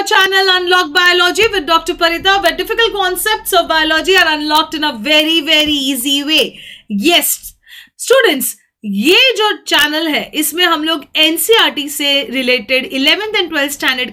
channel Unlock Biology with Dr. Parita, where difficult concepts of biology are unlocked in a very, very easy way. Yes, students, ये जो channel है इसमें हम लोग NCERT से related 11th and 12th standard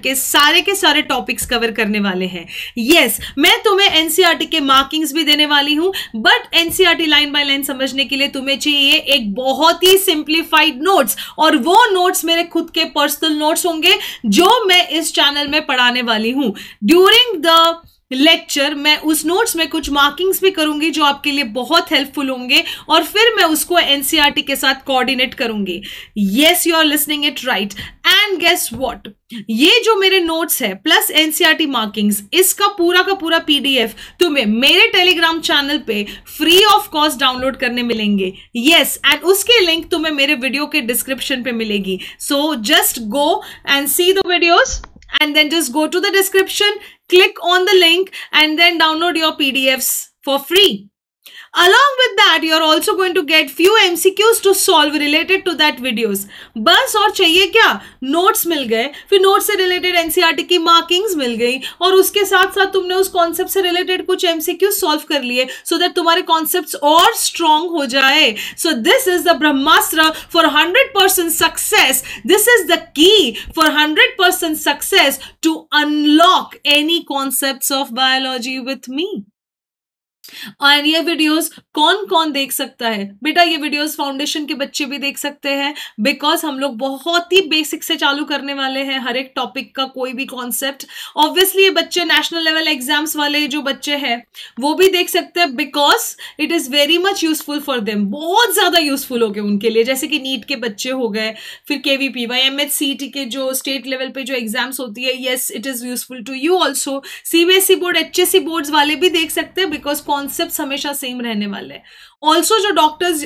के सारे topics cover करने वाले हैं. यस, मैं तुम्हें एनसीईआरटी के मार्किंग्स भी देने वाली हूं, but NCERT line by line समझने के लिए तुम्हें चाहिए एक बहुत ही सिंप्लीफाइड नोट्स, और वो नोट्स मेरे खुद के पर्सनल नोट्स होंगे जो मैं इस चैनल में पढ़ाने वाली हूं. ड्यूरिंग द लेक्चर मैं उस नोट्स में कुछ मार्किंग्स भी करूंगी जो आपके लिए बहुत हेल्पफुल होंगे, और फिर मैं उसको एनसीईआरटी के साथ कोऑर्डिनेट करूंगी. Yes, you are listening it right. And guess what, ये जो मेरे नोट्स है प्लस एनसीईआरटी मार्किंग्स, इसका पूरा का पूरा पीडीएफ तुम्हें मेरे टेलीग्राम चैनल पे फ्री ऑफ कॉस्ट डाउनलोड करने मिलेंगे. यस, एंड उसके लिंक तुम्हें मेरे वीडियो के डिस्क्रिप्शन पे मिलेगी. So just go and see the videos and then just go to the description, click on the link and then download your PDFs for free. Along with that, you are also going to get few MCQs to solve related to that videos. बस और चाहिए क्या, notes मिल गए, फिर notes से related NCERT की markings मिल गई, और उसके साथ साथ तुमने उस कॉन्सेप्ट से रिलेटेड कुछ MCQs सॉल्व कर लिए, सो दैट तुम्हारे कॉन्सेप्ट्स और स्ट्रांग हो जाए. So this is the Brahmastra for 100% success. This is the key for 100% success to unlock any concepts of biology with me. और ये वीडियोस कौन कौन देख सकता है बेटा? ये वीडियोस फाउंडेशन के बच्चे भी देख सकते हैं, बिकॉज हम लोग बहुत ही बेसिक से चालू करने वाले हैं हर एक टॉपिक का कोई भी कॉन्सेप्ट. ऑब्वियसली ये बच्चे नेशनल लेवल एग्जाम्स वाले जो बच्चे हैं वो भी देख सकते हैं, because it is very much useful for them. बहुत ज्यादा यूजफुल हो गए उनके लिए, जैसे कि नीट के बच्चे हो गए, फिर KVPY, MHCT के जो स्टेट लेवल पे जो एग्जाम्स होती है. Yes, it is useful to you also. CBSE board, HSC boards वाले भी देख सकते हैं, बिकॉज कॉन्सेप्ट्स हमेशा सेम रहने वाले हैं. ऑल्सो जो डॉक्टर्स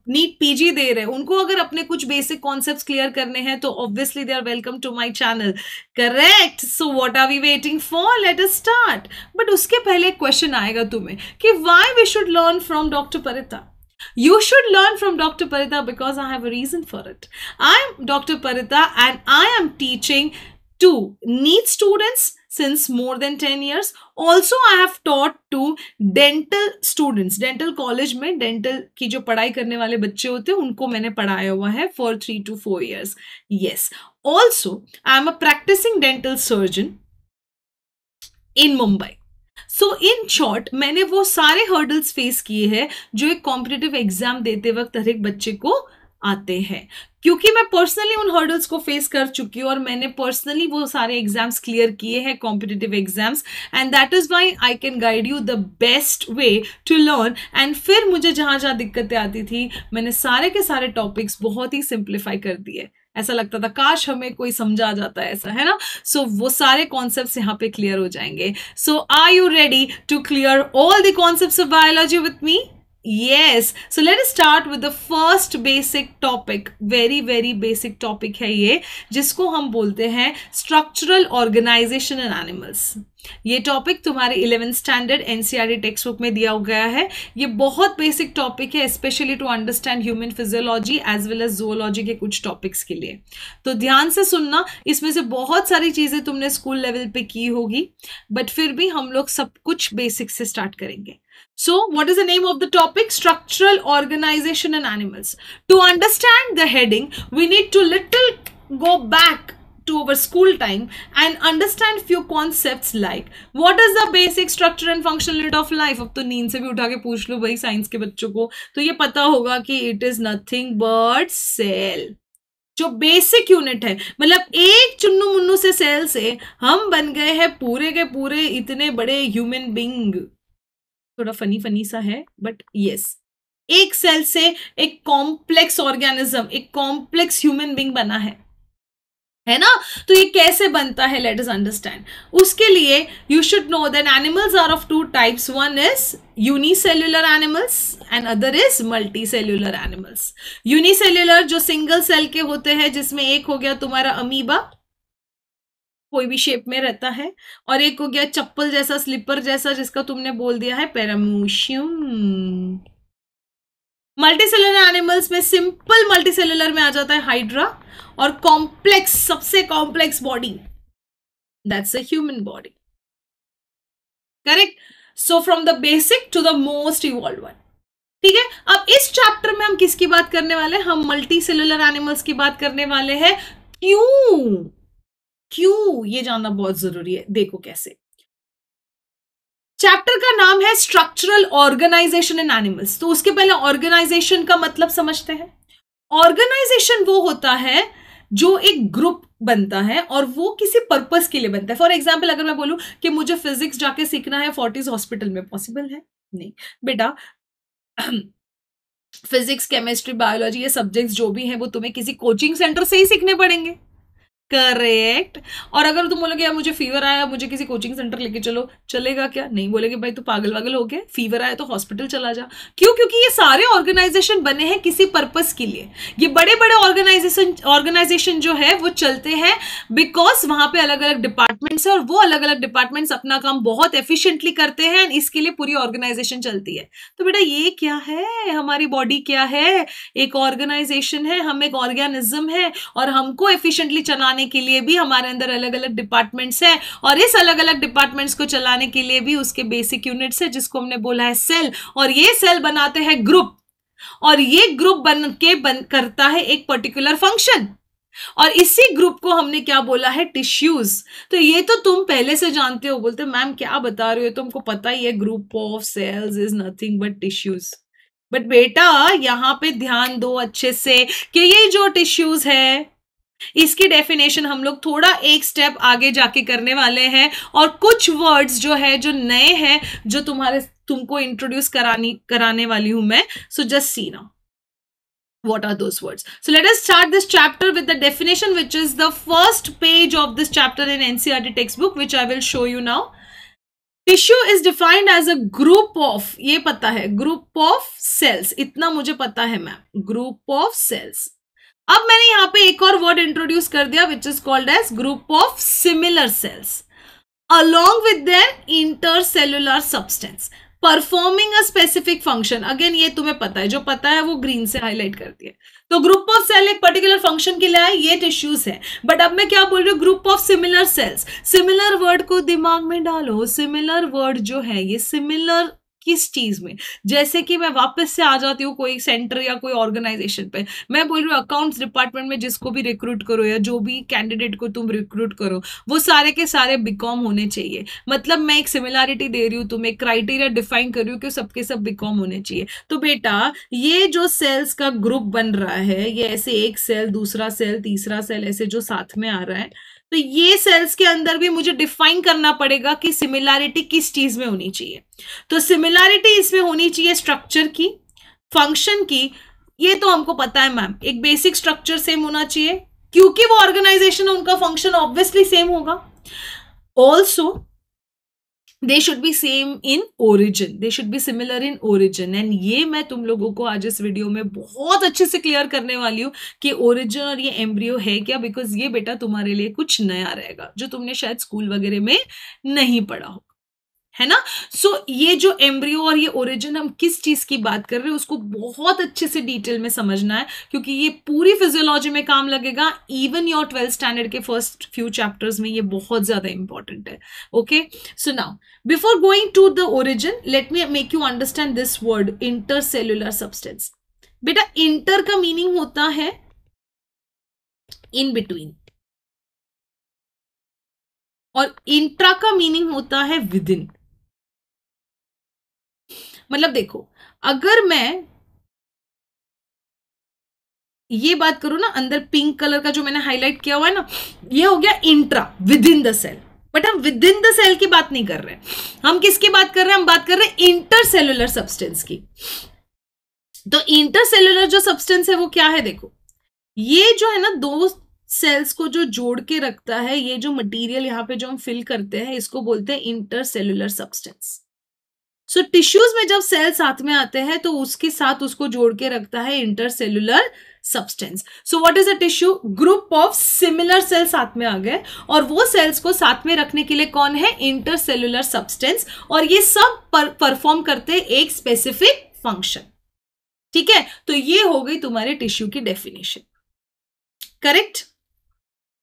नीट PG दे रहे हैं, उनको अगर अपने कुछ बेसिक कॉन्सेप्ट्स क्लियर करने हैं तो obviously they are welcome to my channel. Correct. So what are we waiting for? Let us start. But उसके पहले एक क्वेश्चन आएगा तुम्हें कि why we should learn from doctor Parita. You should learn from Dr. Parita because I have a reason for it. I am Dr. Parita and I am teaching to NEET students since more than 10 years. Also, I have taught to dental students. Dental college में dental की जो पढ़ाई करने वाले बच्चे होते हैं उनको मैंने पढ़ाया हुआ है for 3 to 4 years. Yes. Also, I am a practicing dental surgeon in Mumbai. So in short, मैंने वो सारे हर्डल्स फेस किए हैं जो एक कॉम्पिटिटिव एग्जाम देते वक्त हर एक बच्चे को आते हैं, क्योंकि मैं पर्सनली उन हर्डल्स को फेस कर चुकी हूँ और मैंने पर्सनली वो सारे एग्जाम्स क्लियर किए हैं, competitive exams, and that is why I can guide you the best way to learn. And फिर मुझे जहाँ जहाँ दिक्कतें आती थी, मैंने सारे के सारे टॉपिक्स बहुत ही सिंप्लीफाई कर दिए. ऐसा लगता था काश हमें कोई समझा जाता है, ऐसा है ना. सो वो सारे कॉन्सेप्ट्स यहाँ पे क्लियर हो जाएंगे. So are you ready to clear all the concepts of biology with me? Yes. So let us start with the first basic topic. Very very basic topic है ये, जिसको हम बोलते हैं structural organization in animals. ये topic तुम्हारे 11th standard NCERT text book में दिया गया है. ये बहुत बेसिक टॉपिक है, specially to understand human physiology as well as zoology के कुछ टॉपिक्स के लिए. तो ध्यान से सुनना, इसमें से बहुत सारी चीजें तुमने स्कूल लेवल पे की होगी, बट फिर भी हम लोग सब कुछ बेसिक से स्टार्ट करेंगे. So, what is the name of the topic? Structural organization in animals. To understand the heading, we need to little go back to our school time and understand few concepts like what is the basic structure and functional unit of life. अब तो नींद से भी उठा के पूछ लो भाई science के बच्चों को, तो ये पता होगा कि it is nothing but cell. जो बेसिक यूनिट है, मतलब एक चुन्नू मुन्नू से सेल से हम बन गए हैं पूरे के पूरे इतने बड़े ह्यूमन बींग. थोड़ा फनी सा है, बट यस, एक सेल से एक कॉम्प्लेक्स ऑर्गेनिज्म, एक कॉम्प्लेक्स ह्यूमन बीइंग बना है ना. तो ये कैसे बनता है, लेट अस अंडरस्टैंड. उसके लिए you should know that animals are of 2 types. One is unicellular animals and other is multicellular animals. Unicellular जो सिंगल सेल के होते हैं, जिसमें एक हो गया तुम्हारा अमीबा, कोई भी शेप में रहता है, और एक हो गया चप्पल जैसा, स्लीपर जैसा, जिसका तुमने बोल दिया है पैरामीशियम. मल्टीसेलुलर एनिमल्स में, सिंपल मल्टीसेलुलर में आ जाता है हाइड्रा, और कॉम्प्लेक्स, सबसे complex body that's a human body. Correct. So from the basic to the most evolve one. ठीक है. अब इस चैप्टर में हम किसकी बात करने वाले हैं? हम मल्टी सेलुलर एनिमल्स की बात करने वाले हैं. क्यों? क्यों ये जानना बहुत जरूरी है. देखो कैसे. चैप्टर का नाम है स्ट्रक्चरल ऑर्गेनाइजेशन इन एनिमल्स. तो उसके पहले ऑर्गेनाइजेशन का मतलब समझते हैं. ऑर्गेनाइजेशन वो होता है जो एक ग्रुप बनता है और वो किसी पर्पस के लिए बनता है. फॉर एग्जाम्पल अगर मैं बोलूं कि मुझे फिजिक्स जाके सीखना है फोर्टिस हॉस्पिटल में, पॉसिबल है? नहीं बेटा. फिजिक्स, केमिस्ट्री, बायोलॉजी ये सब्जेक्ट्स जो भी हैं वो तुम्हें किसी कोचिंग सेंटर से ही सीखने पड़ेंगे. करेक्ट. और अगर तुम बोलोगे यार मुझे फीवर आया, मुझे किसी कोचिंग सेंटर लेके चलो, चलेगा क्या? नहीं बोलेगे भाई तू पागल वागल हो गया, फीवर आया तो हॉस्पिटल चला जा. क्यों? क्योंकि ये सारे ऑर्गेनाइजेशन बने हैं किसी पर्पस के लिए. ये बड़े बड़े ऑर्गेनाइजेशन जो है वो चलते हैं बिकॉज वहां पे अलग अलग डिपार्टमेंट्स है और वो अलग अलग डिपार्टमेंट्स अपना काम बहुत एफिशिएंटली करते हैं. इसके लिए पूरी ऑर्गेनाइजेशन चलती है. तो बेटा ये क्या है? हमारी बॉडी क्या है? एक ऑर्गेनाइजेशन है. हम एक ऑर्गेनिज्म है और हमको एफिशिएंटली चलाने के लिए भी हमारे अंदर अलग अलग डिपार्टमेंट्स हैं और इस अलग अलग डिपार्टमेंट्स को चलाने के लिए भी उसके बेसिक यूनिट्स है जिसको हमने बोला है सेल. और ये सेल बनाते हैं ग्रुप और ये ग्रुप करता है एक पर्टिकुलर फंक्शन और इसी ग्रुप को हमने क्या बोला है? टिश्यूज. तो ये तो तुम पहले से जानते हो. बोलते मैम क्या बता रहे हो? तुमको पता ही है group of cells is nothing but tissues. But बेटा यहां पे ध्यान दो अच्छे से कि ये जो टिश्यूज है इसकी डेफिनेशन हम लोग थोड़ा एक स्टेप आगे जाके करने वाले हैं और कुछ वर्ड्स जो है जो नए हैं जो तुमको इंट्रोड्यूस कराने वाली हूं मैं. So just see now what are those words. So let us start this chapter with the definition which is the first page of this chapter in NCERT textbook which I will show you now. Tissue is defined as a group of, ये पता है, group of cells. इतना मुझे पता है ma'am, group of cells. अब मैंने यहां पे एक और वर्ड इंट्रोड्यूस कर दिया विच is called age group of similar sales along with their intercellular substance performing a specific function. Again ये तुम्हें पता है, जो पता है वो ग्रीन से हाईलाइट करती है. तो ग्रुप ऑफ सेल एक पर्टिकुलर फंक्शन के लिए है, ये टिश्यूज है. बट अब मैं क्या बोल रही हूँ? Group of similar sales. Similar word को दिमाग में डालो. सिमिलर वर्ड जो है ये सिमिलर किस चीज में? जैसे कि मैं वापस से आ जाती हूँ कोई सेंटर या कोई ऑर्गेनाइजेशन पे. मैं बोल रही हूँ अकाउंट्स डिपार्टमेंट में जिसको भी रिक्रूट करो या जो भी कैंडिडेट को तुम रिक्रूट करो वो सारे के सारे बीकॉम होने चाहिए. मतलब मैं एक सिमिलैरिटी दे रही हूँ तुम्हें, क्राइटेरिया डिफाइन कर रही हूँ कि सबके सब बीकॉम होने चाहिए. तो बेटा ये जो सेल्स का ग्रुप बन रहा है, ये ऐसे एक सेल, दूसरा सेल, तीसरा सेल, ऐसे जो साथ में आ रहा है, तो ये सेल्स के अंदर भी मुझे डिफाइन करना पड़ेगा कि सिमिलैरिटी किस चीज में होनी चाहिए. तो सिमिलैरिटी इसमें होनी चाहिए स्ट्रक्चर की, फंक्शन की. ये तो हमको पता है मैम, एक बेसिक स्ट्रक्चर सेम होना चाहिए क्योंकि वो ऑर्गेनाइजेशन, उनका फंक्शन ऑब्वियसली सेम होगा. Also they should be same in origin, they should be similar in origin. and ये मैं तुम लोगों को आज इस वीडियो में बहुत अच्छे से क्लियर करने वाली हूँ कि ओरिजिन और ये एम्ब्रियो है क्या, बिकॉज ये बेटा तुम्हारे लिए कुछ नया रहेगा जो तुमने शायद स्कूल वगैरह में नहीं पढ़ा हो, है ना. सो ये जो एम्ब्रियो और ये ओरिजिन, हम किस चीज की बात कर रहे हैं उसको बहुत अच्छे से डिटेल में समझना है क्योंकि ये पूरी फिजियोलॉजी में काम लगेगा. इवन योर 12th स्टैंडर्ड के फर्स्ट फ्यू चैप्टर्स में ये बहुत ज्यादा इंपॉर्टेंट है. Okay, so now before going to the origin let me make you understand this word intercellular substance. बेटा इंटर का मीनिंग होता है इन बिटवीन और इंट्रा का मीनिंग होता है विद इन. मतलब देखो, अगर मैं ये बात करूं ना, अंदर पिंक कलर का जो मैंने हाईलाइट किया हुआ है ना, ये हो गया intra, within the cell. But हम विद इन द सेल की बात नहीं कर रहे हैं. हम किसकी बात कर रहे हैं? हम बात कर रहे हैं इंटरसेल्युलर सब्सटेंस की. तो इंटरसेल्युलर जो सब्सटेंस है वो क्या है? देखो, ये जो है ना, दो सेल्स को जो जोड़ के रखता है, ये जो मटेरियल यहाँ पे जो हम फिल करते हैं इसको बोलते हैं इंटरसेल्युलर सब्सटेंस. सो टिश्यूज में जब सेल साथ में आते हैं तो उसके साथ उसको जोड़ के रखता है intercellular substance. So what is a tissue? Group of similar cell साथ में आ गए और वो सेल्स को साथ में रखने के लिए कौन है? Intercellular substance. और ये सब परफॉर्म करते हैं एक स्पेसिफिक फंक्शन. ठीक है, तो ये हो गई तुम्हारे टिश्यू की डेफिनेशन. करेक्ट.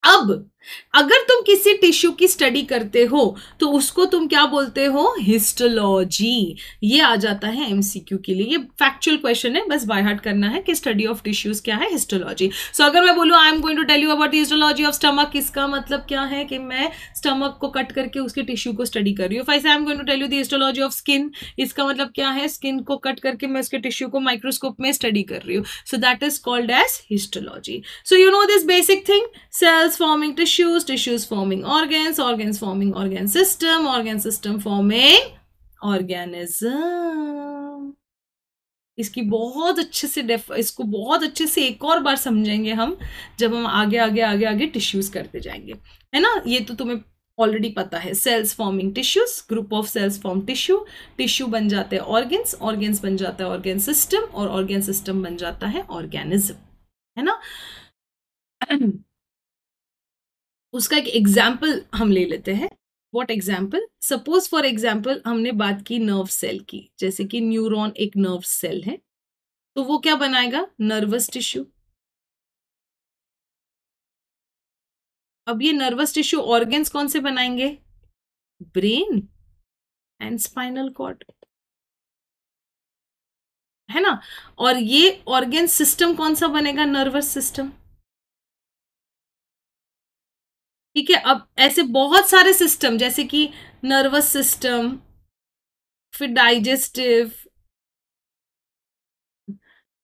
अब अगर तुम किसी टिश्यू की स्टडी करते हो तो उसको तुम क्या बोलते हो? हिस्टोलॉजी। ये आ जाता है एमसीक्यू के लिए, ये फैक्चुअल क्वेश्चन है, बस बाय हार्ट करना है कि स्टडी ऑफ टिश्यूज क्या है? हिस्टोलॉजी। सो अगर मैं बोलूं I am going to tell you about histology of stomach, इसका मतलब क्या है कि मैं स्टमक को कट करके उसके टिश्यू को स्टडी कर रही हूँ। I am going to tell you the histology of skin, इसका मतलब क्या है? स्किन को कट करके मैं उसके टिश्यू को माइक्रोस्कोप में स्टडी कर रही हूँ। So that is called as histology. So you know this basic thing, cells forming tissues, tissues forming organs, organs forming organ system forming organism। इसकी बहुत अच्छे से इसको बहुत अच्छे से एक और बार समझेंगे हम जब हम आगे आगे आगे आगे टिश्यूज करते जाएंगे, है ना। ये तो तुम्हें ऑलरेडी पता है। Cells forming tissues, group of cells form tissue, tissue बन जाते हैं ऑर्गन्स, ऑर्गन्स बन जाता है ऑर्गन सिस्टम, और ऑर्गन सिस्टम बन जाता है ऑर्गेनिज्म, है ना। उसका एक एग्जाम्पल हम ले लेते हैं। What example? Suppose for example हमने बात की नर्व सेल की, जैसे कि न्यूरॉन एक नर्व सेल है, तो वो क्या बनाएगा? Nervous tissue. अब ये नर्वस टिश्यू ऑर्गन्स कौन से बनाएंगे? ब्रेन एंड स्पाइनल कॉर्ड, है ना। और ये ऑर्गन सिस्टम कौन सा बनेगा? Nervous system. ठीक है। अब ऐसे बहुत सारे सिस्टम, जैसे कि नर्वस सिस्टम, फिर डाइजेस्टिव,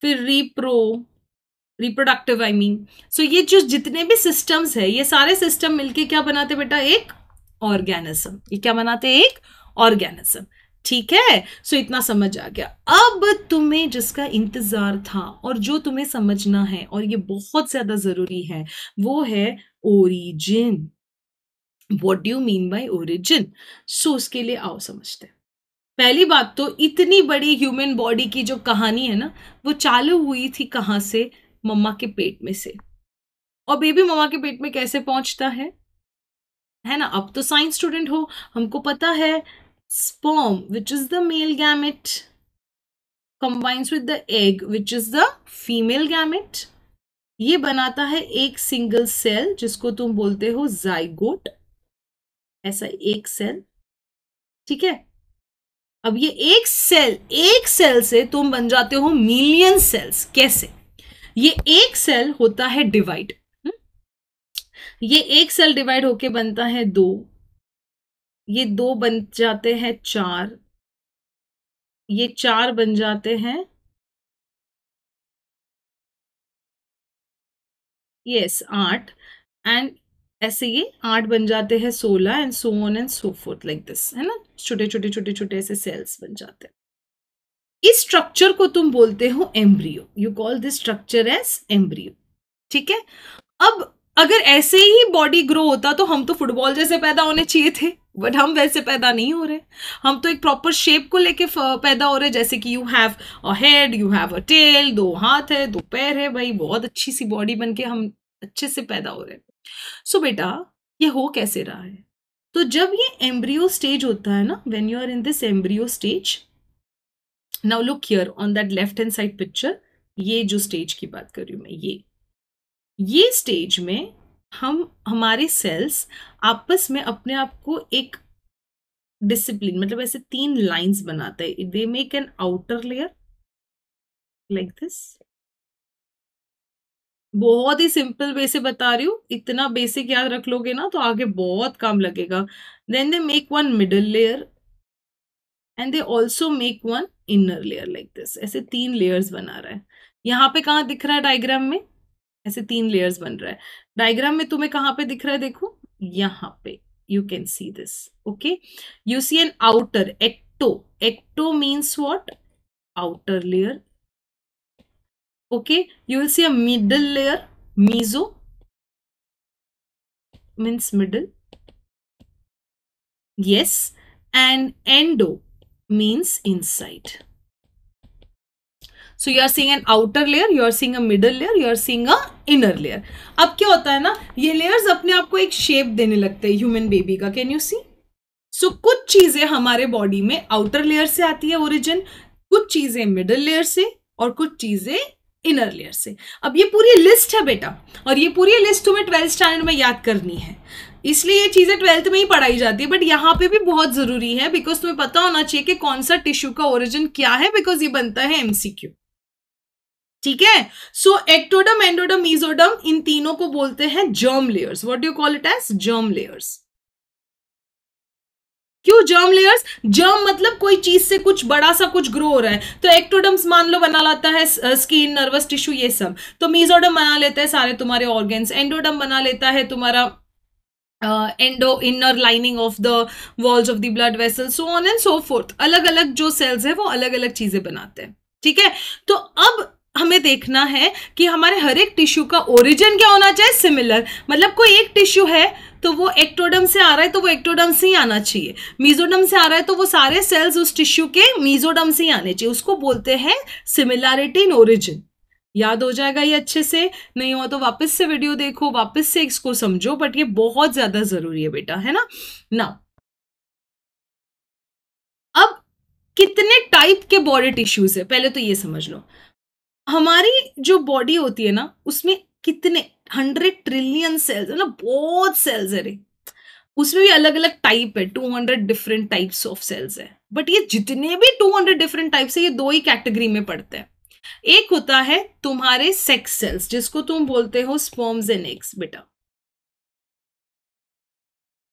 फिर रिप्रोडक्टिव आई मीन। सो ये जो जितने भी सिस्टम्स है, ये सारे सिस्टम मिलके क्या बनाते बेटा? एक ऑर्गेनिज्म। ये क्या बनाते? एक ऑर्गेनिज्म। ठीक है। सो इतना समझ आ गया। अब तुम्हें जिसका इंतजार था और जो तुम्हें समझना है, और ये बहुत ज्यादा जरूरी है, वो है origin. What do you mean by origin? So उसके लिए आओ समझते हैं। पहली बात तो, इतनी बड़ी ह्यूमन बॉडी की जो कहानी है ना, वो चालू हुई थी कहां से? मम्मा के पेट में से। और बेबी मम्मा के पेट में कैसे पहुंचता है ना। अब तो साइंस स्टूडेंट हो, हमको पता है sperm which is the male gamete combines with the egg which is the female gamete, ये बनाता है एक सिंगल सेल जिसको तुम बोलते हो जाइगोट। ऐसा एक सेल, ठीक है। अब ये एक सेल से तुम बन जाते हो मिलियन सेल्स। कैसे? ये एक सेल होता है डिवाइड, ये एक सेल डिवाइड होके बनता है दो, ये दो बन जाते हैं चार, ये चार बन जाते हैं यस 8, एंड ऐसे ये 8 बन जाते हैं 16, and so on and so fourth like this, है ना। छोटे छोटे छोटे छोटे ऐसे सेल्स बन जाते हैं। इस स्ट्रक्चर को तुम बोलते हो embryo. You call this structure as embryo. ठीक है। अब अगर ऐसे ही बॉडी ग्रो होता तो हम तो फुटबॉल जैसे पैदा होने चाहिए थे, बट हम वैसे पैदा नहीं हो रहे। हम तो एक प्रॉपर शेप को लेके पैदा हो रहे, जैसे कि you have a head, you have a tail, 2 हाथ है, 2 पैर है, भाई बहुत अच्छी सी बॉडी बन के हम अच्छे से पैदा हो रहे। सो बेटा ये हो कैसे रहा है? तो जब ये एम्ब्रियो स्टेज होता है ना, when you are in this embryo stage, now look here on that left hand side picture, ये जो स्टेज की बात कर रही हूं मैं, ये स्टेज में हमारे सेल्स आपस में अपने आप को एक डिसिप्लिन, मतलब ऐसे 3 लाइंस बनाते हैं। They make an outer layer like this. बहुत ही सिंपल वे से बता रही हूं, इतना बेसिक याद रख लोगे ना तो आगे बहुत काम लगेगा। Then they make one middle layer and they also make one inner layer like this. ऐसे 3 लेयर्स बना रहा है। यहाँ पे कहाँ दिख रहा है डायग्राम में? ऐसे 3 लेयर्स बन रहा है। डायग्राम में तुम्हें कहां पे दिख रहा है? देखो यहां पे, you can see this. Okay, you see an outer ecto means what? Outer layer. Okay, you will see a middle layer, meso means middle, yes, and endo means inside. So you are seeing an outer layer, you are seeing a middle layer, you are seeing a inner layer. अब क्या होता है ना, ये layers अपने आप को एक शेप देने लगते हैं ह्यूमन बेबी का। Can you see? सो कुछ चीजें हमारे बॉडी में आउटर लेयर से आती है ओरिजिन, कुछ चीजें मिडल लेयर से, और कुछ चीजें इनर लेयर से। अब ये पूरी लिस्ट है बेटा, और ये पूरी लिस्ट तुम्हें 12th स्टैंडर्ड में याद करनी है, इसलिए ये चीजें 12th में ही पढ़ाई जाती है, बट यहाँ पे भी बहुत जरूरी है बिकॉज तुम्हें पता होना चाहिए कि कौन सा टिश्यू का ओरिजिन क्या है, बिकॉज ये बनता है एमसीक्यू। ठीक है, सो एक्टोडर्म, एंडोडर्म, मेसोडर्म, इन तीनों को बोलते हैं germ layers. What do you call it as? Germ layers. क्यों जर्म लेयर्स? जर्म मतलब कोई चीज से कुछ बड़ा सा कुछ ग्रो हो रहा है, तो एक्टोडर्म्स मान लो बना लाता है स्किन, नर्वस टिश्यू, ये सब। तो मेसोडर्म बना लेता है सारे तुम्हारे ऑर्गन्स, एंडोडर्म बना लेता है तुम्हारा endo inner lining of the walls of the blood vessel, so on and so fourth. अलग अलग जो सेल्स है वो अलग अलग चीजें बनाते हैं। ठीक है, तो अब हमें देखना है कि हमारे हर एक टिश्यू का ओरिजिन क्या होना चाहिए? सिमिलर। मतलब कोई एक टिश्यू है तो वो एक्टोडर्म से आ रहा है तो वो एक्टोडर्म से ही आना चाहिए, मेसोडर्म से आ रहा है तो वो सारे सेल्स उस टिश्यू के मेसोडर्म से ही आने चाहिए, उसको बोलते हैं सिमिलैरिटी इन ओरिजिन। याद हो जाएगा ये अच्छे से? नहीं हुआ तो वापस से वीडियो देखो, वापस से इसको समझो, बट ये बहुत ज्यादा जरूरी है बेटा, है ना। नाउ अब कितने टाइप के बॉडी टिश्यूज है पहले तो ये समझ लो। हमारी जो बॉडी होती है ना उसमें कितने 100 ट्रिलियन सेल्स है ना, बहुत सेल्स है रे, उसमें भी अलग अलग टाइप है, 200 डिफरेंट टाइप्स ऑफ सेल्स है। बट ये जितने भी 200 डिफरेंट टाइप्स है ये दो ही कैटेगरी में पड़ते हैं। एक होता है तुम्हारे सेक्स सेल्स जिसको तुम बोलते हो स्पर्म्स एंड एग्स। बेटा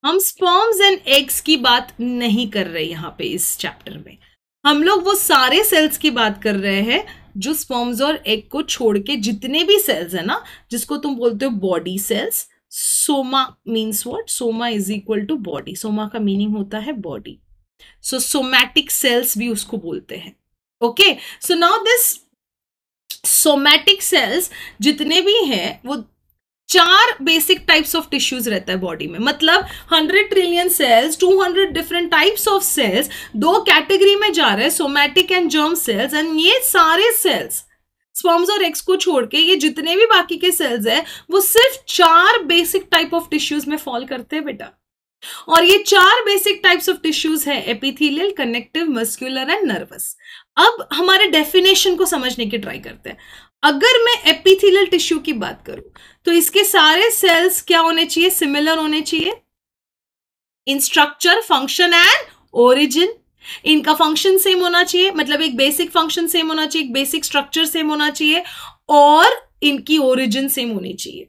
हम स्पर्म्स एंड एग्स की बात नहीं कर रहे यहां पे इस चैप्टर में, हम लोग वो सारे सेल्स की बात कर रहे हैं जो स्पर्म्स और एग को छोड़ के जितने भी सेल्स है ना, जिसको तुम बोलते हो body cells. Soma means what? Soma is equal to body, soma का मीनिंग होता है बॉडी, सो सोमैटिक सेल्स भी उसको बोलते हैं। Okay, so now this somatic cells जितने भी हैं वो 4 बेसिक टाइप्स ऑफ टिश्यूज रहता है बॉडी में, मतलब 100 trillion cells, 200 different types of cells, दो कैटेगरी में जा रहे हैं, somatic and germ cells. And ये सारे सेल्स स्पर्म्स और एग्स को छोड़ के ये जितने भी बाकी के सेल्स है वो सिर्फ 4 बेसिक टाइप ऑफ टिश्यूज में फॉल करते हैं बेटा। और ये 4 बेसिक टाइप्स ऑफ टिश्यूज है, epithelial, connective, muscular and nervous. अब हमारे डेफिनेशन को समझने की ट्राई करते हैं। अगर मैं एपिथेलियल टिश्यू की बात करूं तो इसके सारे सेल्स क्या होने चाहिए? सिमिलर होने चाहिए इन स्ट्रक्चर, फंक्शन एंड ओरिजिन। इनका फंक्शन सेम होना चाहिए, मतलब एक बेसिक फंक्शन सेम होना चाहिए, एक बेसिक स्ट्रक्चर सेम होना चाहिए, और इनकी ओरिजिन सेम होनी चाहिए।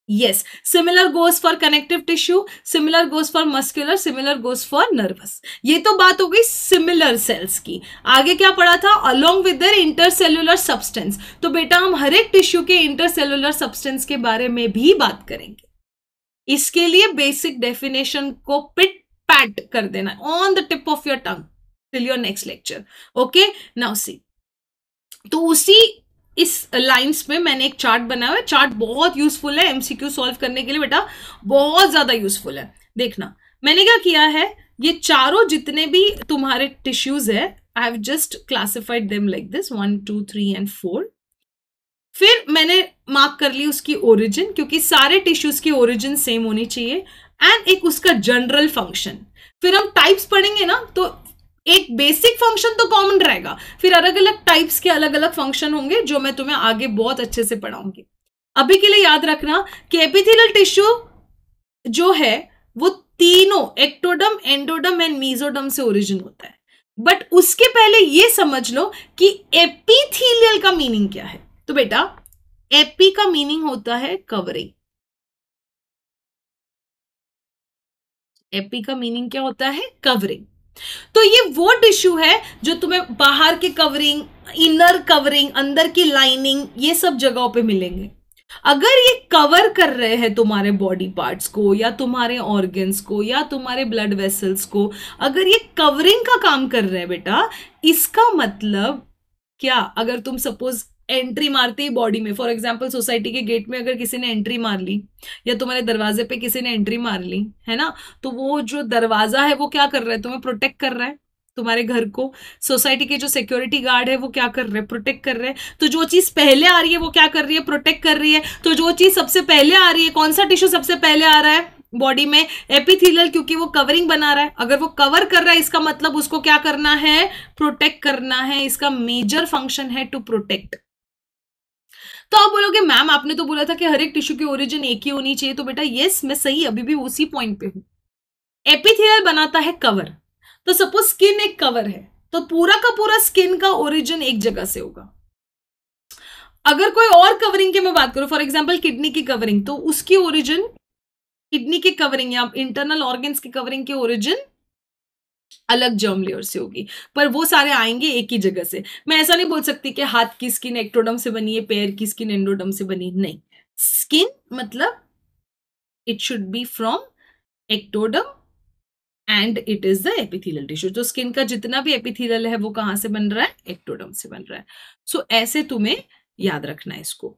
Yes, similar goes for connective tissue, similar goes for muscular, similar goes for nervous। ये तो बात हो गई सिमिलर सेल्स की। आगे क्या पढ़ा था? along with their intercellular substance। तो बेटा हम हर एक टिश्यू के इंटरसेलुलर सब्सटेंस के बारे में भी बात करेंगे। इसके लिए बेसिक डेफिनेशन को पिट पैट कर देना on the tip of your tongue till your next lecture. Okay, now see, तो उसी इस लाइंस में मैंने एक चार्ट बनाया है। चार्ट बहुत यूजफुल है एमसीक्यू सॉल्व करने के लिए बेटा, बहुत ज्यादा यूजफुल है। देखना मैंने क्या किया है, ये चारों जितने भी तुम्हारे टिश्यूज है, I have just classified them like this 1 2 3 and 4। फिर मैंने मार्क कर ली उसकी ओरिजिन, क्योंकि सारे टिश्यूज की ओरिजिन सेम होनी चाहिए, एंड एक उसका जनरल फंक्शन। फिर हम टाइप्स पढ़ेंगे ना तो एक बेसिक फंक्शन तो कॉमन रहेगा, फिर अलग अलग टाइप्स के अलग अलग फंक्शन होंगे जो मैं तुम्हें आगे बहुत अच्छे से पढ़ाऊंगी। अभी के लिए याद रखना कि एपिथेलियल टिश्यू जो है वो तीनों एक्टोडर्म, एंडोडर्म एंड मेसोडर्म से ओरिजिन होता है। बट उसके पहले ये समझ लो कि एपिथेलियल का मीनिंग क्या है। तो बेटा एपी का मीनिंग होता है कवरिंग। एपी का मीनिंग क्या होता है? कवरिंग। तो ये वो टिश्यू है जो तुम्हें बाहर के कवरिंग, इनर कवरिंग, अंदर की लाइनिंग, ये सब जगहों पे मिलेंगे। अगर ये कवर कर रहे हैं तुम्हारे बॉडी पार्ट्स को या तुम्हारे ऑर्गन्स को या तुम्हारे ब्लड वेसल्स को, अगर ये कवरिंग का काम कर रहे हैं बेटा, इसका मतलब क्या? अगर तुम सपोज एंट्री मारते ही बॉडी में, फॉर एग्जांपल सोसाइटी के गेट में अगर किसी ने एंट्री मार ली या तुम्हारे दरवाजे पे किसी ने एंट्री मार ली है ना, तो वो जो दरवाजा है वो क्या कर रहा है? तुम्हें प्रोटेक्ट कर रहा है, तुम्हारे घर को। सोसाइटी के जो सिक्योरिटी गार्ड है वो क्या कर रहे हैं? प्रोटेक्ट कर रहे हैं। तो जो चीज पहले आ रही है वो क्या कर रही है? प्रोटेक्ट कर रही है। तो जो चीज सबसे पहले आ रही है, कौन सा टिश्यू सबसे पहले आ रहा है बॉडी में? एपिथेलियल, क्योंकि वो कवरिंग बना रहा है। अगर वो कवर कर रहा है इसका मतलब उसको क्या करना है? प्रोटेक्ट करना है। इसका मेजर फंक्शन है टू प्रोटेक्ट। तो आप बोलोगे मैम आपने तो बोला था कि हर एक टिश्यू की ओरिजिन एक ही होनी चाहिए, तो बेटा यस मैं सही अभी भी उसी पॉइंट पे हूं। एपिथेलियल बनाता है कवर, तो सपोज स्किन एक कवर है, तो पूरा का पूरा स्किन का ओरिजिन एक जगह से होगा। अगर कोई और कवरिंग की मैं बात करूं, फॉर एग्जांपल किडनी की कवरिंग, तो उसकी ओरिजिन किडनी की कवरिंग या इंटरनल ऑर्गन्स की कवरिंग की ओरिजिन अलग जर्म लेयर से होगी, पर वो सारे आएंगे एक ही जगह से। मैं ऐसा नहीं बोल सकती कि हाथ की स्किन एक्टोडर्म से बनी है, पैर की स्किन एंडोडर्म से बनी, नहीं। स्किन मतलब it should be from ectoderm and it is the epithelial tissue. तो स्किन का जितना भी एपिथेलियल है वो कहां से बन रहा है, एक्टोडर्म से बन रहा है। सो ऐसे तुम्हें याद रखना है इसको।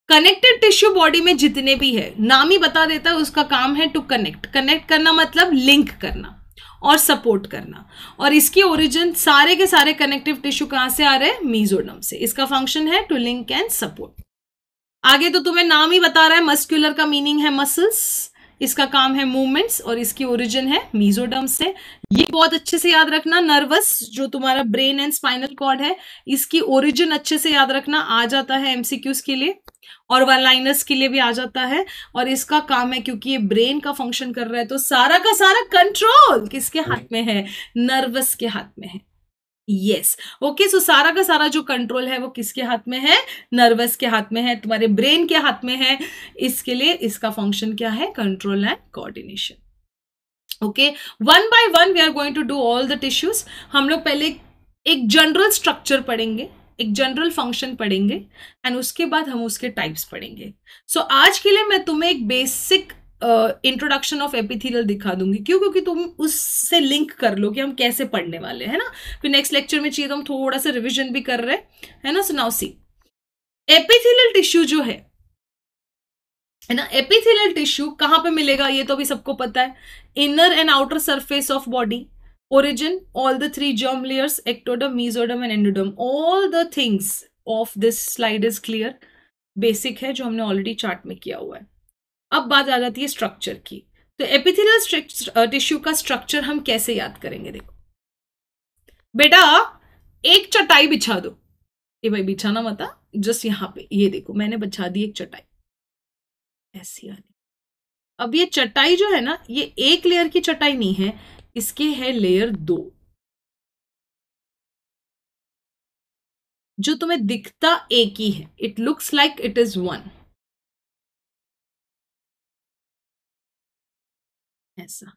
कनेक्टेड टिश्यू बॉडी में जितने भी है, नाम ही बता देता है, उसका काम है टू कनेक्ट। कनेक्ट करना मतलब लिंक करना और सपोर्ट करना, और इसकी ओरिजिन सारे के सारे कनेक्टिव टिश्यू कहां से आ रहे हैं, मीजोडर्म से। इसका फंक्शन है टू लिंक एंड सपोर्ट। आगे तो तुम्हें नाम ही बता रहा है, मस्कुलर का मीनिंग है मसल्स, इसका काम है मूवमेंट्स, और इसकी ओरिजिन है मीजोडर्म से। ये बहुत अच्छे से याद रखना। नर्वस जो तुम्हारा ब्रेन एंड स्पाइनल कॉर्ड है, इसकी ओरिजिन अच्छे से याद रखना, आ जाता है एमसीक्यूज के लिए और वन लाइनर्स के लिए भी आ जाता है। और इसका काम है, क्योंकि ये ब्रेन का फंक्शन कर रहा है, तो सारा का सारा कंट्रोल किसके हाथ में है, नर्वस के हाथ में है। Yes, okay. सो सारा का सारा जो कंट्रोल है वो किसके हाथ में है, नर्वस के हाथ में है, तुम्हारे ब्रेन के हाथ में है। इसके लिए इसका फंक्शन क्या है, control and coordination. Okay, one by one we are going to do all the tissues. हम लोग पहले एक जनरल स्ट्रक्चर पढ़ेंगे, एक जनरल फंक्शन पढ़ेंगे, एंड उसके बाद हम उसके टाइप्स पढ़ेंगे। सो आज के लिए मैं तुम्हें एक बेसिक इंट्रोडक्शन ऑफ एपिथेलियल दिखा दूंगी। क्यों, क्योंकि तुम उससे लिंक कर लो कि हम कैसे पढ़ने वाले हैं ना। फिर नेक्स्ट लेक्चर में चाहिए तो हम थोड़ा सा रिविजन भी कर रहे हैं ना। So now see, epithelial tissue जो है ना, एपिथेलियल टिश्यू कहां पे मिलेगा ये तो अभी सबको पता है। Inner and outer surface of body, origin, all the three germ layers, ectoderm, mesoderm and endoderm, all the things of this slide is clear, basic है जो हमने ऑलरेडी चार्ट में किया हुआ है। अब बात आ जाती है स्ट्रक्चर की। तो एपिथेलियल टिश्यू का स्ट्रक्चर हम कैसे याद करेंगे, देखो बेटा, एक चटाई बिछा दो। ये भाई बिछाना मत, जस्ट यहां पे ये देखो मैंने बिछा दी एक चटाई ऐसी वाली। अब ये चटाई जो है ना, ये एक लेयर की चटाई नहीं है, इसके है लेयर 2। जो तुम्हें दिखता एक ही है, it looks like it is one, ऐसा।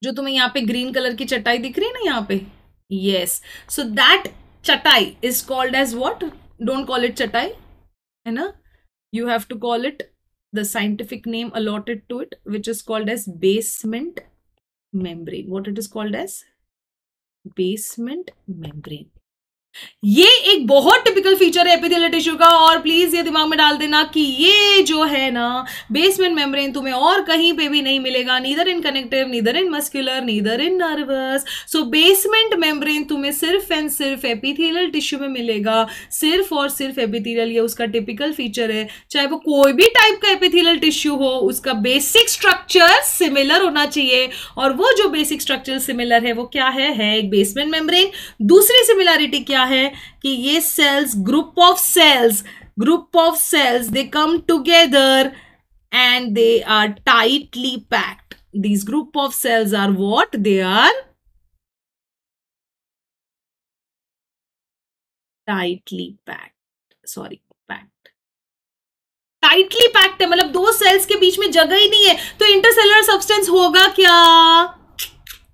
जो तुम्हें यहां पे ग्रीन कलर की चटाई दिख रही है ना यहां पे, yes, so that chatai is called as what, don't call it chatai, है ना, you have to call it the scientific name allotted to it, which is called as basement membrane. What it is called as, basement membrane. ये एक बहुत typical feature है epithelial tissue का, और please ये दिमाग में डाल देना कि ये जो है ना बेसमेंट मेम्ब्रेन तुम्हें और कहीं पे भी नहीं मिलेगा, neither in connective, neither in muscular, neither in nervous. So basement membrane तुम्हें सिर्फ एंड सिर्फ एपिथेलियल टिश्यू में मिलेगा, सिर्फ और सिर्फ एपिथेलियल, ये उसका टिपिकल फीचर है। चाहे वो कोई भी टाइप का एपिथेलियल टिश्यू हो, उसका बेसिक स्ट्रक्चर सिमिलर होना चाहिए, और वो जो बेसिक स्ट्रक्चर सिमिलर है वो क्या है एक बेसमेंट मेम्ब्रेन। दूसरी सिमिलरिटी क्या है कि ये cells, group of cells they come together and they are tightly packed. These group of cells are what, they are tightly packed, tightly packed है, मतलब दो सेल्स के बीच में जगह ही नहीं है, तो इंटरसेलुलर सब्सटेंस होगा क्या,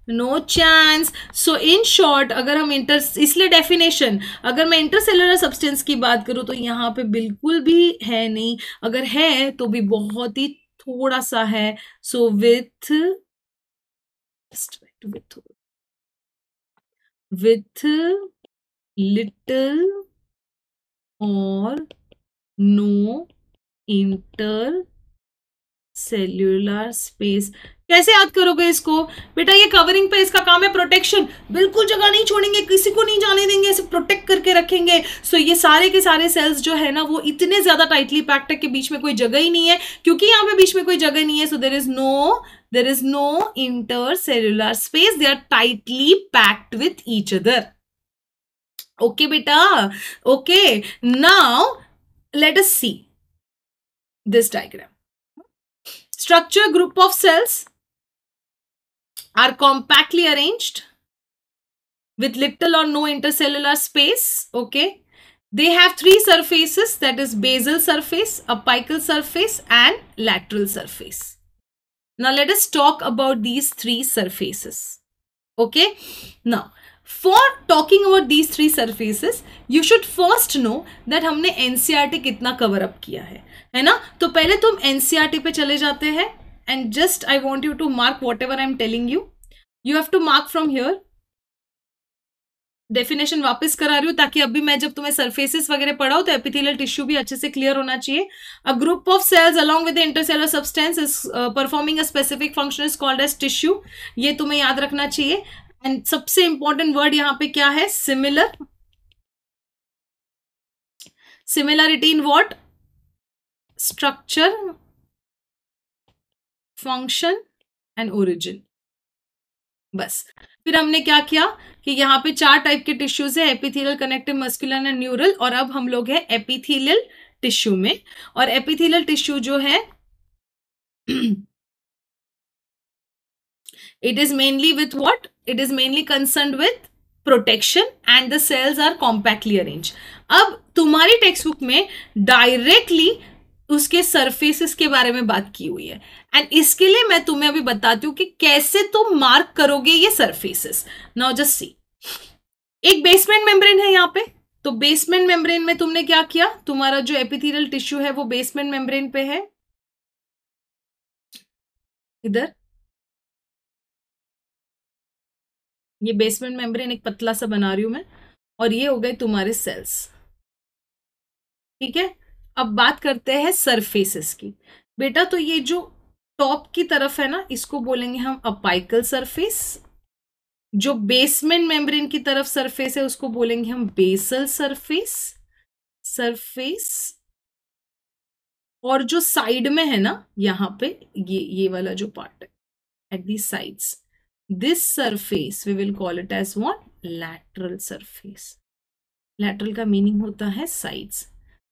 no chance. So in short, अगर हम इसलिए डेफिनेशन, अगर मैं इंटरसेलुलर सब्सटेंस की बात करूं तो यहां पे बिल्कुल भी है नहीं, अगर है तो भी बहुत ही थोड़ा सा है। सो विथ लिटिल और नो इंटर सेल्यूलर स्पेस। कैसे याद करोगे इसको बेटा, ये कवरिंग पे इसका काम है प्रोटेक्शन, बिल्कुल जगह नहीं छोड़ेंगे, किसी को नहीं जाने देंगे, इसे प्रोटेक्ट करके रखेंगे। सो ये सारे के सारे सेल्स जो है ना वो इतने ज्यादा टाइटली पैक्ड है कि बीच में कोई जगह ही नहीं है, क्योंकि यहाँ पे बीच में कोई जगह नहीं है। So there is no intercellular space, they are tightly packed with each other. Okay बेटा, okay. Now let us see this diagram. Structure: group of cells are compactly arranged with little or no intercellular space. Okay, they have three surfaces, that is basal surface, apical surface and lateral surface. Now let us talk about these three surfaces. Okay, now for talking about these three surfaces, you should first know that हमने NCERT कितना cover up किया है ना? तो पहले तुम NCERT पे चले जाते हैं and just I want you to mark whatever I am telling you. You have to mark from here. Definition वापस करा रही हूं ताकि अभी मैं जब तुम्हें सरफेसेस वगैरह पढ़ाऊं तो एपिथेलियल टिश्यू भी अच्छे से क्लियर होना चाहिए. A group of cells along with the intercellular substance is performing a specific function is called as tissue. ये तुम्हें याद रखना चाहिए. एंड सबसे इंपॉर्टेंट वर्ड यहां पे क्या है? Similar. Similarity in what? Structure, function and origin. बस. फिर हमने क्या किया कि यहाँ पे चार टाइप के टिश्यूज है, epithelial, connective, muscular and neural. और अब हम लोग हैं एपिथेलियल टिश्यू में. और एपिथेलियल टिश्यू जो है it is mainly with what? It is mainly concerned with protection and the cells are compactly arranged. अब तुम्हारी टेक्स्ट बुक में डायरेक्टली उसके सरफेसेस के बारे में बात की हुई है एंड इसके लिए मैं तुम्हें अभी बताती हूं कि कैसे तुम मार्क करोगे ये सरफेसेस. Now just see. एक बेसमेंट मेम्ब्रेन है यहाँ पे. तो बेसमेंट मेम्ब्रेन में तुमने क्या किया? तुम्हारा जो एपिथेलियल टिश्यू है वो बेसमेंट मेम्ब्रेन पे है. इधर ये बेसमेंट मेम्ब्रेन एक पतला सा बना रही हूं मैं. और ये हो गए तुम्हारे सेल्स. ठीक है, अब बात करते हैं सरफेसेस की. बेटा तो ये जो टॉप की तरफ है ना, इसको बोलेंगे हम अपाइकल सरफेस. जो बेसमेंट मेम्ब्रेन की तरफ सरफेस है उसको बोलेंगे हम बेसल सरफेस. और जो साइड में है ना यहां पे ये वाला जो पार्ट है at the sides, this surface we will call it as what? Lateral surface. Lateral का मीनिंग होता है sides.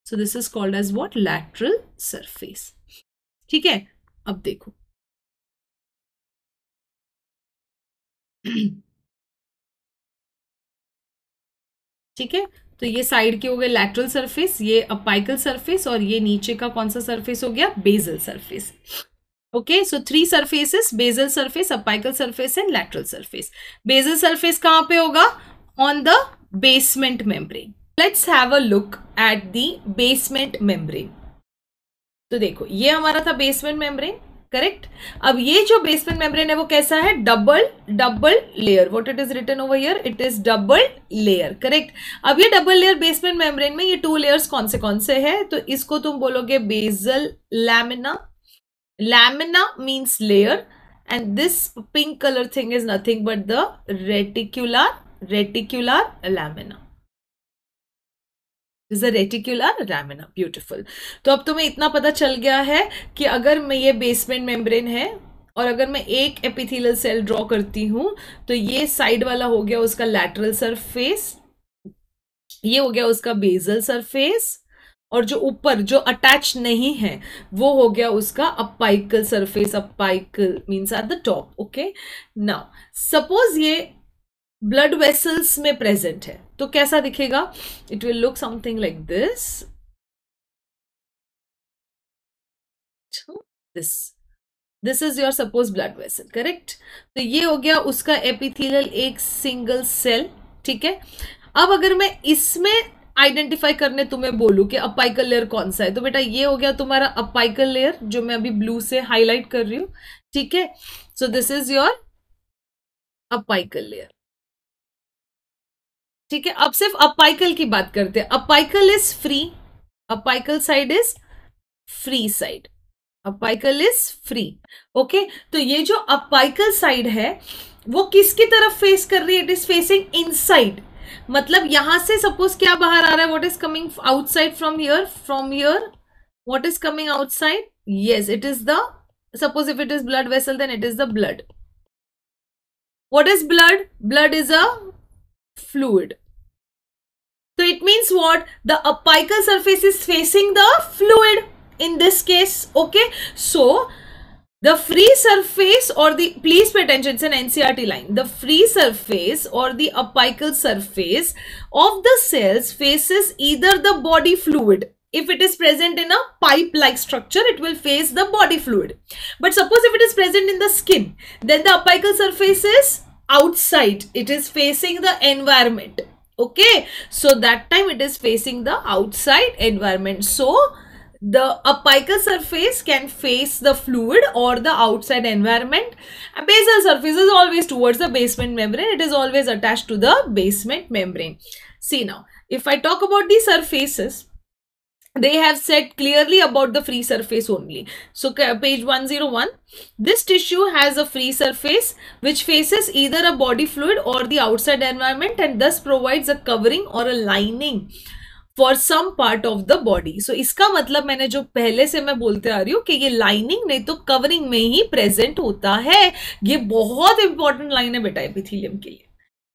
So this is called as what? Lateral surface. ठीक है, अब देखो. ठीक है, तो ये साइड के हो गए लैटरल सरफेस, ये अपाइकल सरफेस, और ये नीचे का कौन सा सरफेस हो गया? Basal surface. Okay, so three surfaces, basal surface, apical surface and lateral surface. Basal surface कहां पे होगा? On the basement membrane. Let's have a look at the basement membrane. तो देखो ये हमारा था बेसमेंट मेम्ब्रेन, करेक्ट. अब ये जो बेसमेंट मेम्ब्रेन है वो कैसा है? Double layer. What it is written over here? It is double layer, correct. अब ये डबल लेयर बेसमेंट मेम्ब्रेन में ये टू लेयर्स कौन से है? तो इसको तुम बोलोगे basal lamina. Lamina means layer and this pink colour thing is nothing but the reticular lamina. Is a reticular lamina. Beautiful. तो अब तुम्हें इतना पता चल गया है कि अगर मैं ये बेसमेंट मेम्ब्रेन है और अगर मैं एक एपिथेलियल सेल ड्रॉ करती हूं तो ये साइड वाला हो गया उसका लैटरल सरफेस, ये हो गया उसका बेसल सरफेस, और जो ऊपर जो अटैच नहीं है वो हो गया उसका apical surface. Apical means at the top. Okay, now suppose ये ब्लड वेसल्स में प्रेजेंट है तो कैसा दिखेगा? It will look something like this. This is your suppose blood vessel, correct. तो ये हो गया उसका एपिथेलियल एक सिंगल सेल. ठीक है, अब अगर मैं इसमें आइडेंटिफाई करने तुम्हें बोलूं कि अपाइकल लेयर कौन सा है, तो बेटा ये हो गया तुम्हारा अपाइकल लेयर जो मैं अभी ब्लू से हाईलाइट कर रही हूं. ठीक है, सो this is your apical layer. ठीक है, अब सिर्फ अपाइकल की बात करते हैं. Apical is free. Apical side is free side. Apical is free. Okay, तो ये जो अपाइकल साइड है वो किसकी तरफ फेस कर रही है? It is facing inside. मतलब यहां से सपोज क्या बाहर आ रहा है? What is coming outside from here? What is coming outside? Yes, it is the, suppose if it is blood vessel then it is the blood. What is blood? Blood is a fluid. So it means what? The apical surface is facing the fluid in this case. Okay, so the free surface or the, please pay attention, it's an NCERT line. The free surface or the apical surface of the cells faces either the body fluid. If it is present in a pipe-like structure, it will face the body fluid. But suppose if it is present in the skin, then the apical surface is outside. It is facing the environment. Okay, so that time it is facing the outside environment. So the apical surface can face the fluid or the outside environment. A basal surface is always towards the basement membrane. It is always attached to the basement membrane. See now, if I talk about the surfaces, they have said clearly about the free surface only. So page 101, this tissue has a free surface which faces either a body fluid or the outside environment and thus provides a covering or a lining for some part of the body. So इसका मतलब मैंने जो पहले से मैं बोलते आ रही हूँ कि ये लाइनिंग नहीं तो कवरिंग में ही प्रेजेंट होता है. ये बहुत इंपॉर्टेंट लाइन है बेटा एपिथेलियम के लिए.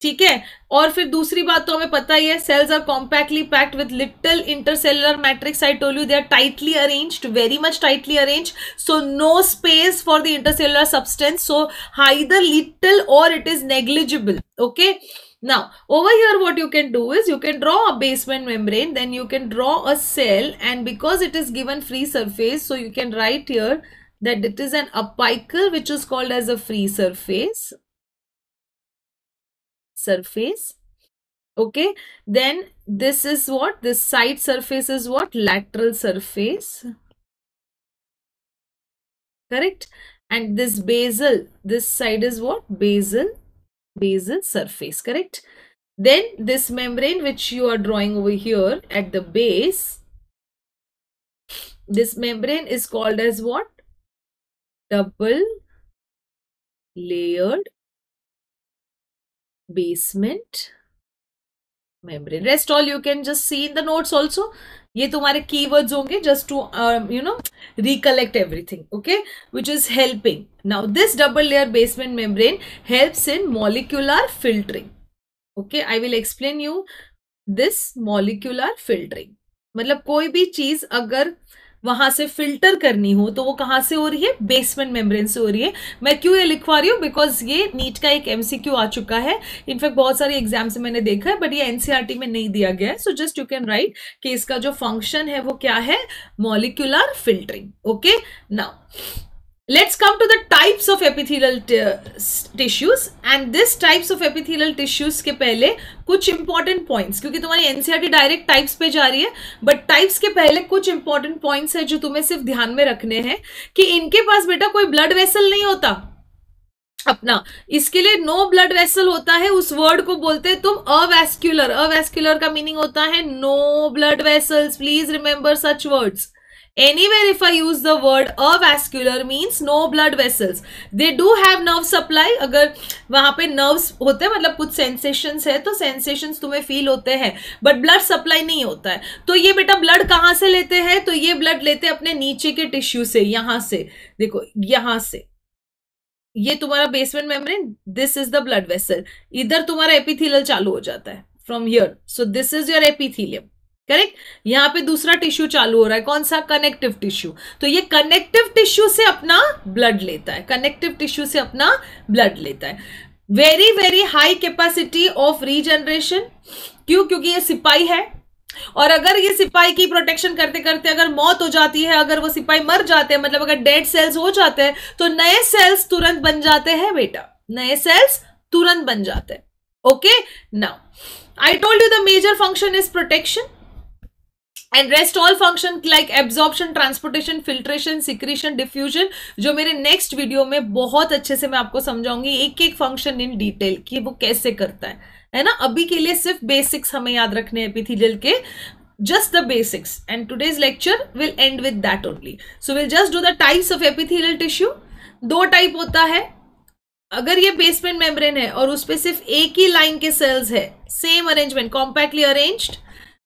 ठीक है. और फिर दूसरी बात तो हमें पता ही है, cells are compactly packed with little intercellular matrix. I told you they are tightly arranged, very much tightly arranged. So no space for the intercellular substance. So either little or it is negligible. Okay. Now over here what you can do is you can draw a basement membrane, then you can draw a cell, and because it is given free surface, so you can write here that it is an apical which is called as a free surface. Okay, then this is what? This side surface is what? Lateral surface. Correct. And this basal, this side is what? Basal surface. Correct. Then this membrane which you are drawing over here at the base, this membrane is called as what? Double layered basement membrane. Rest all you can just see in the notes also. ये तुम्हारे keywords होंगे just to recollect everything. Okay, which is helping. Now this double layer basement membrane helps in molecular filtering. Okay, I will explain you this molecular filtering. मतलब कोई भी चीज अगर वहां से फिल्टर करनी हो तो वो कहां से हो रही है? बेसमेंट मेम्ब्रेन से हो रही है. मैं क्यों ये लिखवा रही हूँ? बिकॉज ये नीट का एक एमसीक्यू आ चुका है. इनफैक्ट बहुत सारे एग्जाम से मैंने देखा है, बट ये एनसीईआरटी में नहीं दिया गया है. So just you can write कि इसका जो फंक्शन है वो क्या है? Molecular filtering. Okay, now let's come to the types of epithelial tissues, and this types of epithelial tissues के पहले कुछ important points, क्योंकि तुम्हारी एनसीईआरटी डायरेक्ट टाइप्स पे जा रही है, बट टाइप्स के पहले कुछ important points है जो तुम्हें सिर्फ ध्यान में रखने हैं कि इनके पास बेटा कोई ब्लड वेसल नहीं होता अपना. इसके लिए नो ब्लड वेसल होता है. उस वर्ड को बोलते हैं तुम अवैस्कुलर. अवैस्कुलर का मीनिंग होता है no blood vessels. Please remember such words. Anywhere if I use the word avascular means no blood vessels. They do have nerve supply. अगर वहां पे nerves होते हैं, मतलब कुछ sensations है तो sensations तुम्हें feel होते हैं, but blood supply नहीं होता है. तो ये बेटा blood कहाँ से लेते हैं? तो ये blood लेते हैं अपने नीचे के टिश्यू से. यहां से देखो, यहां से ये तुम्हारा basement membrane, this is the blood vessel. इधर तुम्हारा एपिथेलियल चालू हो जाता है from here. So this is your epithelium. Correct. यहां पे दूसरा टिश्यू चालू हो रहा है. कौन सा? Connective tissue. तो ये कनेक्टिव टिश्यू से अपना ब्लड लेता है. कनेक्टिव टिश्यू से अपना ब्लड लेता है. Very very high capacity of regeneration. क्यों? क्योंकि ये सिपाही है, और अगर ये सिपाही की प्रोटेक्शन करते करते अगर मौत हो जाती है, अगर वो सिपाही मर जाते हैं, मतलब अगर डेड सेल्स हो जाते हैं, तो नए सेल्स तुरंत बन जाते हैं बेटा. नए सेल्स तुरंत बन जाते हैं. Okay, now I told you the major function is protection, and rest all function like absorption, transportation, filtration, secretion, diffusion, जो मेरे नेक्स्ट वीडियो में बहुत अच्छे से मैं आपको समझाऊंगी एक एक फंक्शन इन डिटेल कि वो कैसे करता है ना. अभी के लिए सिर्फ बेसिक्स हमें याद रखने हैं एपिथेलियल के, just the basics, and today's lecture will end with that only. So we'll just do the types of epithelial tissue. दो टाइप होता है. अगर ये बेसमेंट मेम्ब्रेन है और उस पर सिर्फ एक ही लाइन के सेल्स है, same arrangement, compactly arranged,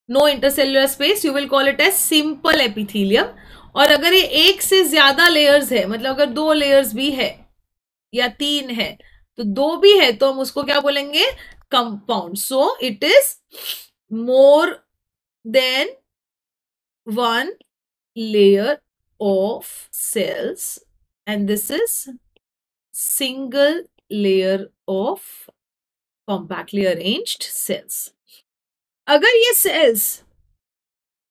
no intercellular space, you will call it as simple epithelium. और अगर ये एक से ज्यादा लेयर्स है, मतलब अगर 2 लेयर्स भी है या 3 है, तो 2 भी है तो हम उसको क्या बोलेंगे? Compound. So it is more than one layer of cells and this is single layer of compactly arranged cells. अगर ये cells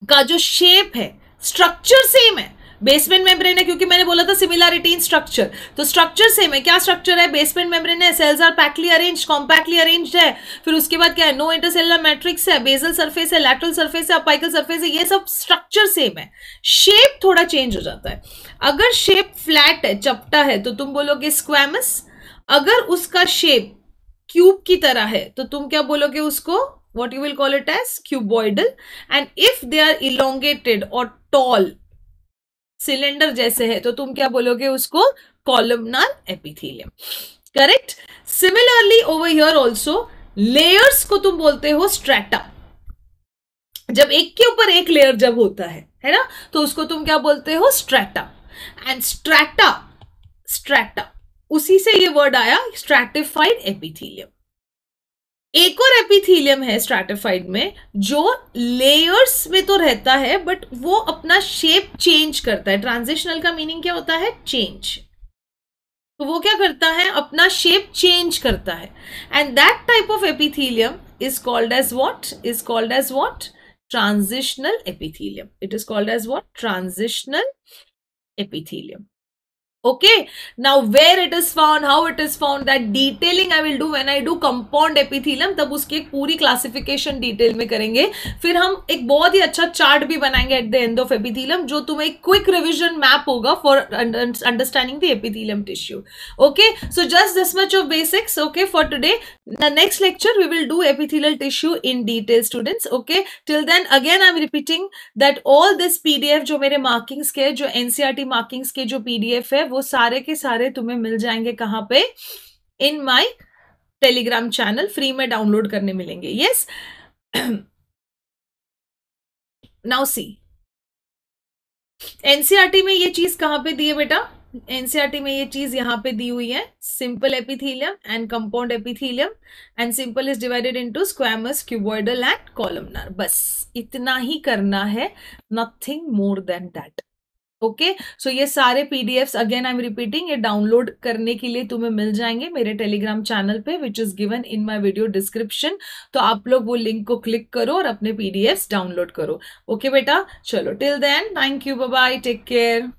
का जो शेप है, स्ट्रक्चर सेम है, बेसमेंट मेम्ब्रेन है, क्योंकि मैंने बोला था सिमिलरिटी इन स्ट्रक्चर, तो स्ट्रक्चर सेम है. क्या स्ट्रक्चर है? बेसमेंट मेम्ब्रेन है, cells are packedly arranged, compactly arranged है. फिर उसके बाद क्या है? नो इंटरसेलुलर मैट्रिक्स है, बेसल सरफेस है, लैटरल सरफेस है, अपाइकल सरफेस है. ये सब स्ट्रक्चर सेम है, शेप थोड़ा चेंज हो जाता है. अगर शेप फ्लैट है, चपटा है, तो तुम बोलोगे स्क्वैमस. अगर उसका शेप क्यूब की तरह है तो तुम क्या बोलोगे उसको? what you will call it as cuboidal. and if they are elongated or tall cylinder जैसे है तो तुम क्या बोलोगे उसको? Columnar epithelium. Correct. Similarly over here also layers को तुम बोलते हो स्ट्रेटा. जब एक के ऊपर एक लेयर जब होता है ना, तो उसको तुम क्या बोलते हो? स्ट्रेटा. एंड स्ट्रेटा उसी से ये वर्ड आया, स्ट्रैटिफाइड एपिथेलियम. एक और एपिथेलियम है स्ट्रैटिफाइड में जो लेयर्स में तो रहता है बट वो अपना शेप चेंज करता है. ट्रांजिशनल का मीनिंग क्या होता है? चेंज. तो वो क्या करता है? अपना शेप चेंज करता है. And that type of epithelium is called as what? Is called as what? Transitional epithelium. It is called as what? Transitional epithelium. Okay, now where it is found, how it is found, that detailing I will do when I do compound epithelium. तब उसकी एक पूरी classification detail में करेंगे. फिर हम एक बहुत ही अच्छा चार्ट भी बनाएंगे at the end of epithelium, जो तुम्हें क्विक रिविजन मैप होगा for understanding the epithelium tissue. Okay, so just this much of basics. Okay, for today. The next lecture we will do epithelial tissue in detail students. Okay, till then again I am repeating that all this PDF जो मेरे markings के, जो NCERT markings के जो PDF है, वो सारे के सारे तुम्हें मिल जाएंगे कहां पे? In my Telegram channel. Free में डाउनलोड करने मिलेंगे. यस. नाउ सी, एनसीईआरटी में ये चीज कहां पे दी है बेटा? एनसीईआरटी में ये चीज यहां पे दी हुई है, simple epithelium and compound epithelium. And simple is divided into squamous, cuboidal and columnar. बस इतना ही करना है, nothing more than that. Okay, so ये सारे PDFs again I am repeating, ये डाउनलोड करने के लिए तुम्हें मिल जाएंगे मेरे टेलीग्राम चैनल पे, which is given in my video description. तो आप लोग वो लिंक को क्लिक करो और अपने पीडीएफ्स डाउनलोड करो. ओके बेटा, चलो till then, thank you, bye bye, take care.